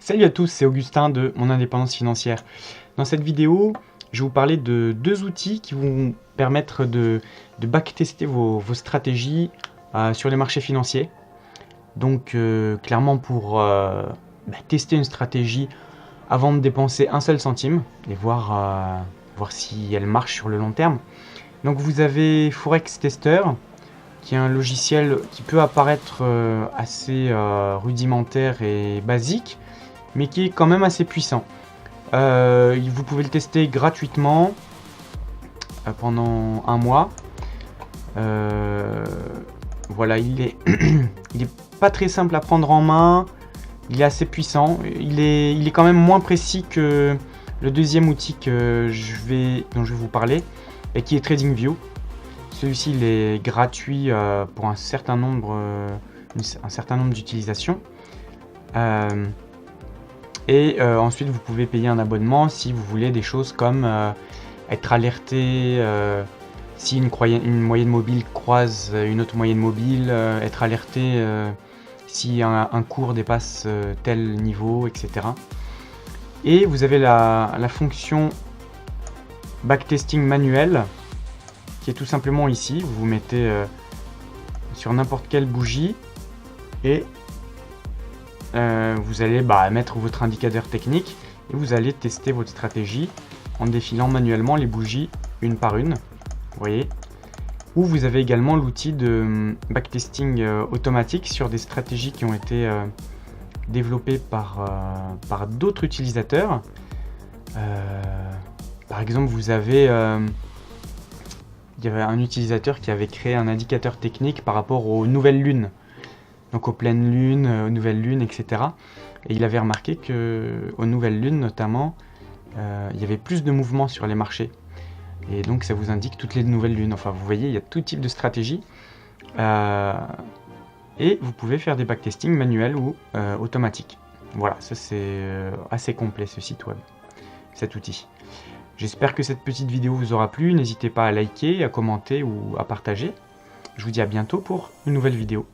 Salut à tous, c'est Augustin de Mon Indépendance Financière. Dans cette vidéo, je vais vous parler de deux outils qui vont vous permettre de backtester vos stratégies sur les marchés financiers. Donc clairement pour tester une stratégie avant de dépenser un seul centime et voir si elle marche sur le long terme. Donc vous avez Forex Tester, qui est un logiciel qui peut apparaître assez rudimentaire et basique, mais qui est quand même assez puissant. Vous pouvez le tester gratuitement pendant un mois. Voilà, il est pas très simple à prendre en main. Il est assez puissant. Il est quand même moins précis que le deuxième outil dont je vais vous parler, et qui est TradingView. Celui-ci il est gratuit pour un certain nombre d'utilisations. Ensuite, vous pouvez payer un abonnement si vous voulez des choses comme être alerté si une moyenne mobile croise une autre moyenne mobile, être alerté si un cours dépasse tel niveau, etc. Et vous avez la fonction backtesting manuel qui est tout simplement ici. Vous vous mettez sur n'importe quelle bougie et vous allez mettre votre indicateur technique et vous allez tester votre stratégie en défilant manuellement les bougies une par une. Vous voyez. Ou vous avez également l'outil de backtesting automatique sur des stratégies qui ont été développées par d'autres utilisateurs. Par exemple, il y avait un utilisateur qui avait créé un indicateur technique par rapport aux nouvelles lunes. Donc aux pleines lunes, aux nouvelles lunes, etc. Et il avait remarqué qu'aux nouvelles lunes notamment, il y avait plus de mouvements sur les marchés. Et donc ça vous indique toutes les nouvelles lunes. Enfin vous voyez, il y a tout type de stratégie. Et vous pouvez faire des backtesting manuels ou automatiques. Voilà, ça c'est assez complet ce site web, cet outil. J'espère que cette petite vidéo vous aura plu. N'hésitez pas à liker, à commenter ou à partager. Je vous dis à bientôt pour une nouvelle vidéo.